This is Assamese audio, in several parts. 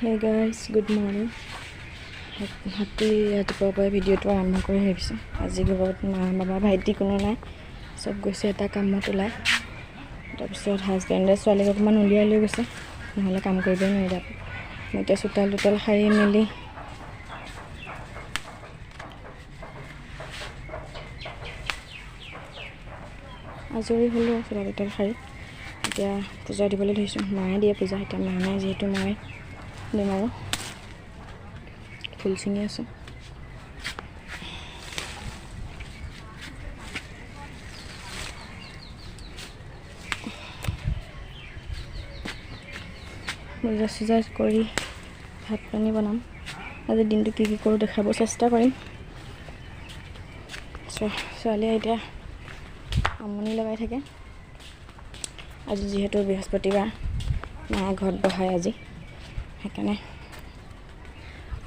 Hey guys, good morning. Happy ৰাতিপুৱাৰ ভিডিঅ'টো আৰম্ভ কৰি ভাবিছোঁ। আজি ঘৰত মা বাবা ভাইটি কোনো নাই, চব গৈছে এটা কামত ওলাই। তাৰপিছত হাজবেণ্ডে ছোৱালীক অকণমান উলিয়াই লৈ গৈছে, নহ'লে কাম কৰিবই নোৱাৰিলে। মই এতিয়া চোতাল সাৰি মেলি আজৰি হ'লোঁ। চোতাল সাৰি এতিয়া পূজা দিবলৈ ধৰিছোঁ। মায়ে দিয়ে পূজা, এতিয়া মা নাই যিহেতু মই দিম আৰু ফুল ছিঙি আছোঁ। পূজা চূজা কৰি ভাত পানী বনাম। আজি দিনটো কি কৰোঁ দেখাব চেষ্টা কৰিম। ছোৱালীয়ে এতিয়া আমনি লগাই থাকে। আজি যিহেতু বৃহস্পতিবাৰ, মায়ে ঘৰত বহায় আজি, সেইকাৰণে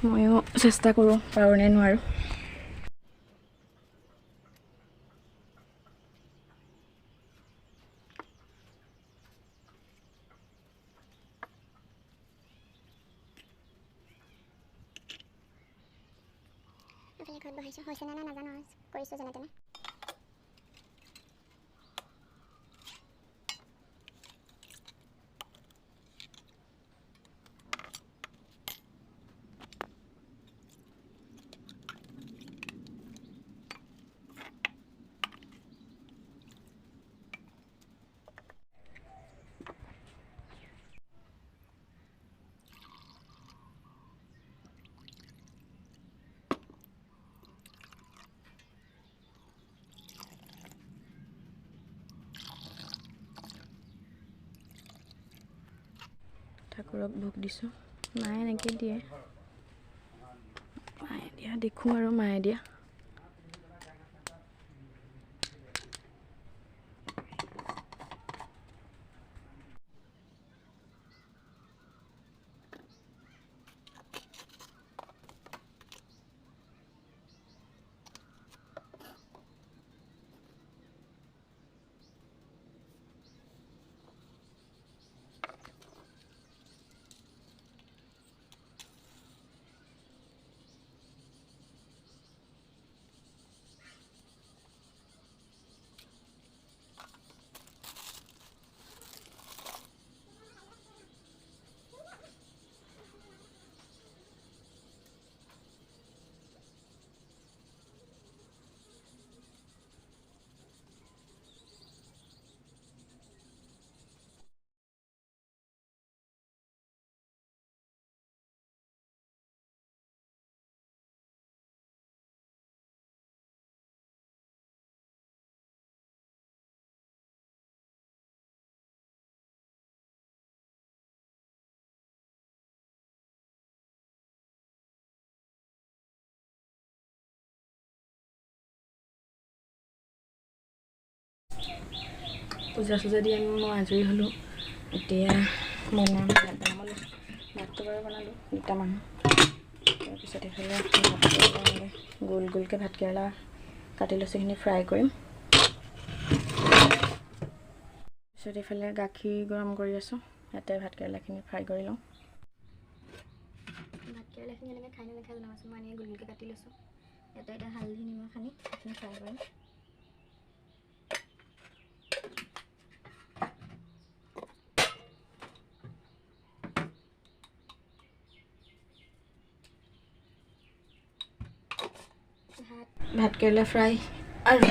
ময়ো চেষ্টা কৰোঁ, পাৰোঁ নে নোৱাৰোঁ। ঘৰত বহাইছোঁ, হৈছে নে নাজানো, কৰিছোঁ যেনে তেনে। ঠাকুৰক ভোগ দিছোঁ। মায়ে এনেকৈ দিয়ে, মায়ে দিয়া দেখোঁ আৰু মায়ে দিয়া। পূজা চূজা দি মই আজৰি হ'লোঁ। এতিয়া বনাম, ভাত বনাব লৈছোঁ। ভাতটো বাৰু বনালোঁ, দুটা মানুহ। তাৰপিছত এইফালে গোল গোলকৈ ভাতকেৰেলা কাটি লৈছোঁ, সেইখিনি ফ্ৰাই কৰিম। তাৰপিছত এইফালে গাখীৰ গৰম কৰি আছোঁ, ইয়াতে ভাতকেৰেলাখিনি ফ্ৰাই কৰি লওঁ। ভাতকেৰেলাখিনি এনেকৈ খাই নাখাই জনাবাচোন। মই এনেকৈ গোল গোলকৈ কাটি লৈছোঁ। ইয়াতে এতিয়া হালধি নিমখ সানি সেইখিনি ফ্ৰাই কৰিম। ভাতকেৰেলা ফ্ৰাই আৰু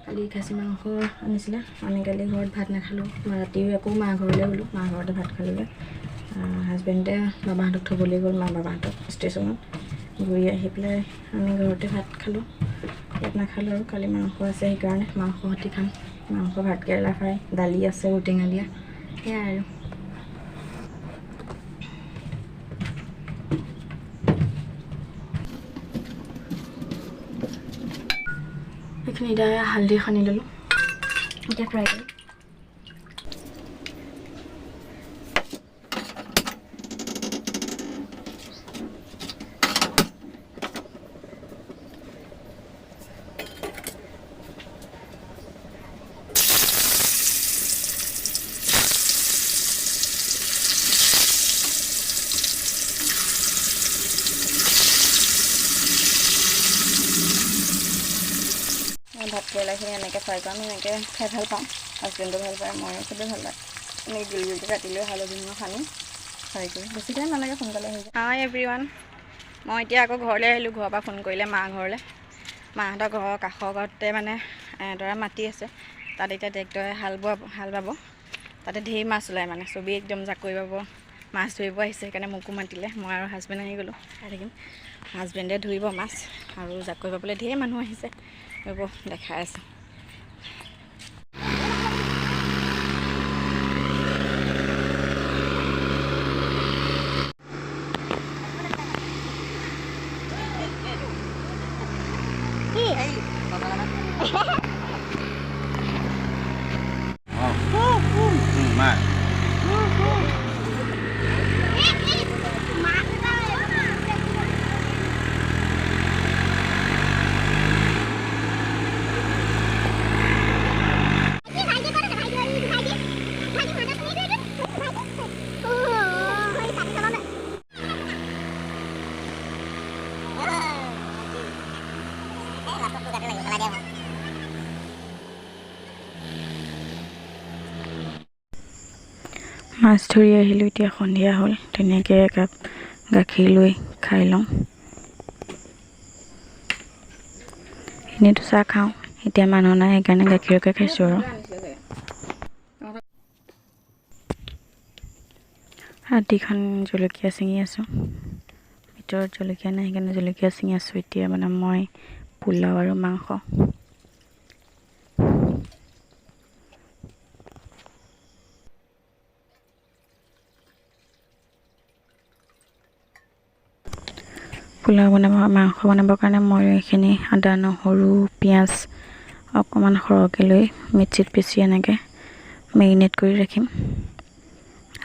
কালি খাচী মাংস আনিছিলে। আমি কালি ঘৰত ভাত নাখালোঁ। ৰাতিও আকৌ মা ঘৰলৈ গ'লোঁ, মা ঘৰতে ভাত খালোঁ। হাজবেণ্ডে বাবাহঁতক থ'বলৈ গ'ল, মা বাবাহঁতক ষ্টেচনত। ঘূৰি আহি পেলাই আমি ঘৰতে ভাত খালোঁ। ইয়াত নাখালোঁ আৰু কালি মাংস আছে, সেইকাৰণে মাংস সৈতে খাম। মাংস, ভাতকেৰেলা ফ্ৰাই, দালি আছে ঔটেঙা দিয়া, সেয়াই আৰু। সেইখিনি এতিয়া হালধি সানি ল'লোঁ, এতিয়া ফ্ৰাই কৰিম। ব্ৰইলাৰখিনি এনেকৈ ফ্ৰাই কৰোঁ আমি এনেকৈ খাই ভাল পাওঁ হাজবেণ্ডো ভাল পায় ময়ো চবেই ভাল পায় এনেকৈ গুলি গুলিকৈ কাটি লৈ হালধি নিমখ সানি ফ্ৰাই কৰি বেছি টাইম নালাগে সোনকালে হৈ যায় হাই এভৰিৱান মই এতিয়া আকৌ ঘৰলৈ আহিলোঁ ঘৰৰ পৰা ফোন কৰিলে মা ঘৰলৈ মাহঁতৰ ঘৰৰ কাষৰ ঘৰতে মানে দৰা মাটি আছে তাত এতিয়া ট্ৰেক্টৰে হাল বাব তাতে ঢেৰ মাছ ওলায় মানে চবেই একদম জাকৈ বাব মাছ ধৰিব আহিছে সেইকাৰণে মোকো মাতিলে মই আৰু হাজবেণ্ড আহি গ'লোঁ খাই থাকিম হাজবেণ্ডে ধৰিব মাছ আৰু জাকৈ বাবলৈ ঢেৰ মানুহ আহিছে ৰ'ব দেখাই আছোঁ মাছ ধৰি আহিলোঁ এতিয়া সন্ধিয়া হ'ল ধুনীয়াকৈ একাপ গাখীৰ লৈ খাই লওঁ এনেইতো চাহ খাওঁ এতিয়া মানুহ নাই সেইকাৰণে গাখীৰকে খাইছোঁ আৰু ৰাতিখন জলকীয়া ছিঙি আছোঁ ভিতৰত জলকীয়া নাই সেইকাৰণে জলকীয়া ছিঙি আছোঁ এতিয়া মানে মই পোলাও আৰু মাংস পোলাও বনাব মাংস বনাবৰ কাৰণে মই এইখিনি আদা নহৰু পিঁয়াজ অকণমান সৰহকৈ লৈ মিক্সিত পিচি এনেকৈ মেৰিনেট কৰি ৰাখিম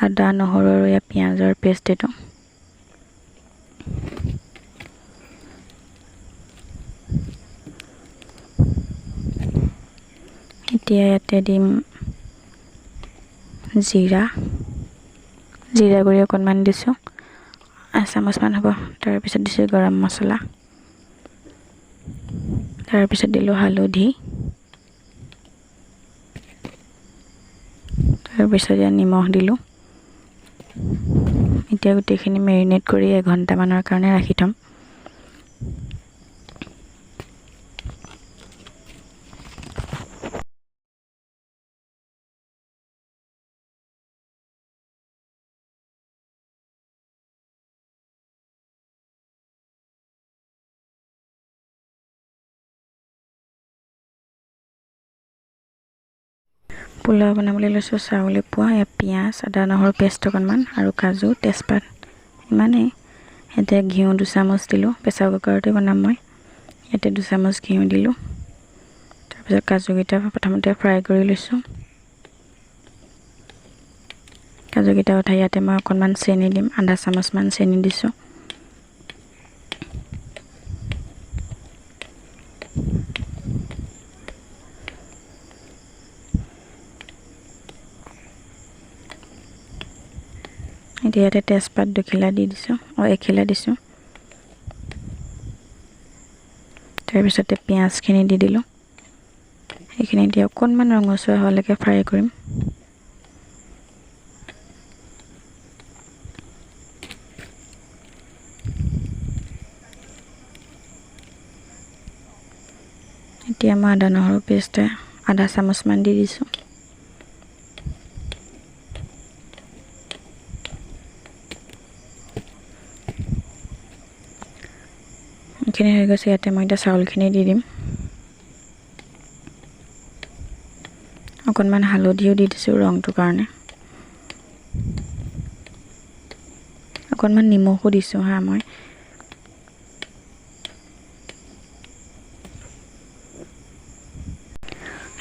আদা নহৰু আৰু ইয়াত পিঁয়াজৰ পেষ্ট এইটো এতিয়া ইয়াতে দিম জিৰা গুৰি অকণমান দিছোঁ এচামুচমান হ'ব তাৰপিছত দিছোঁ গৰম মছলা তাৰপিছত দিলোঁ হালধি তাৰপিছত ইয়াত নিমখ দিলোঁ এতিয়া গোটেইখিনি মেৰিনেট কৰি এঘণ্টামানৰ কাৰণে ৰাখি থ'ম পোলাও বনাবলৈ লৈছোঁ চাউল এপোৱা ইয়াত পিঁয়াজ আদা নহৰু পেষ্ট অকণমান আৰু কাজু তেজপাত ইমানেই এতিয়া ঘিউ 2 চামুচ দিলোঁ প্ৰেছাৰ কুকাৰতে বনাম মই ইয়াতে 2 চামুচ ঘিউ দিলোঁ তাৰপিছত কাজুকেইটা প্ৰথমতে ফ্ৰাই কৰি লৈছোঁ কাজুকেইটা উঠাই ইয়াতে মই অকণমান চেনি দিম আধা চামুচমান চেনি দিছোঁ এতিয়া ইয়াতে তেজপাত 2 খিলা দি দিছোঁ 1 খিলা দিছোঁ তাৰপিছতে পিঁয়াজখিনি দি দিলোঁ সেইখিনি এতিয়া অকণমান ৰঙচুৱা হোৱালৈকে ফ্ৰাই কৰিম এতিয়া মই আদা নহৰু পেষ্ট আধা চামুচমান দি দিছোঁ এইখিনি হৈ গৈছে ইয়াতে মই এতিয়া চাউলখিনি দি দিম অকণমান হালধিও দি দিছোঁ ৰংটোৰ কাৰণে অকণমান নিমখো দিছোঁ মই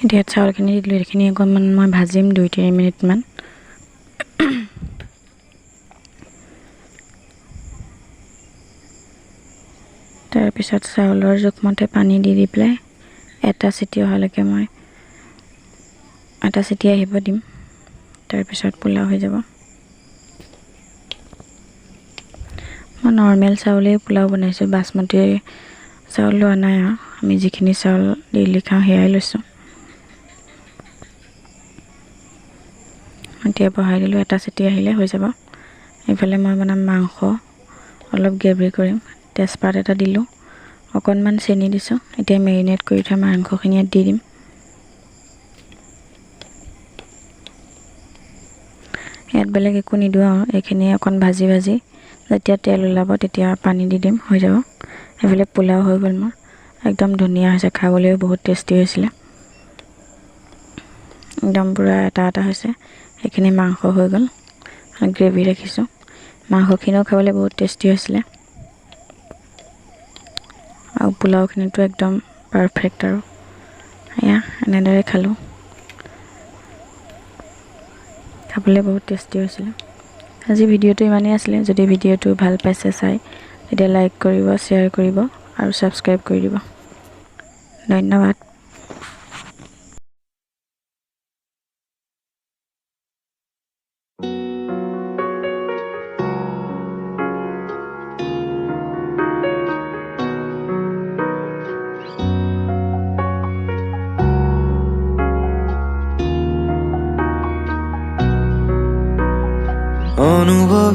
এতিয়া চাউলখিনি দি দিলোঁ এইখিনি অকণমান মই ভাজিম 2-3 মিনিটমান তাৰপিছত চাউলৰ জোখমতে পানী দি পেলাই এটা চিটি অহালৈকে মই এটা চিটি আহিব দিম তাৰপিছত পোলাও হৈ যাব মই নৰ্মেল চাউলেই পোলাও বনাইছোঁ বাসমতি চাউল লোৱা নাই আৰু আমি যিখিনি চাউল ডেইলি খাওঁ সেয়াই লৈছোঁ। এতিয়া বহাই দিলোঁ, এটা চিটি আহিলে হৈ যাব। এইফালে মই বনাম মাংস, অলপ গ্ৰেভি কৰিম। তেজপাত এটা দিলোঁ, অকণমান চেনি দিছোঁ। এতিয়া মেৰিনেট কৰি থোৱা মাংসখিনি ইয়াত দি দিম। ইয়াত বেলেগ একো নিদিওঁ আৰু এইখিনি অকণ ভাজি যেতিয়া তেল ওলাব তেতিয়া পানী দি দিম, হৈ যাব। এইফালে পোলাও হৈ গ'ল মোৰ, একদম ধুনীয়া হৈছে, খাবলৈও বহুত টেষ্টি হৈছিলে, একদম পূৰা এটা হৈছে। সেইখিনি মাংস হৈ গ'ল, গ্ৰেভি ৰাখিছোঁ। মাংসখিনিও খাবলৈ বহুত টেষ্টি হৈছিলে, আৰু পোলাওখিনিতো একদম পাৰফেক্ট। আৰু এয়া এনেদৰে খালোঁ, খাবলৈ বহুত টেষ্টি হৈছিলে। আজি ভিডিঅ'টো ইমানেই আছিলে। যদি ভিডিঅ'টো ভাল পাইছে চাই, তেতিয়া লাইক কৰিব, শ্বেয়াৰ কৰিব আৰু ছাবস্ক্ৰাইব কৰি দিব। ধন্যবাদ। অনুভৱ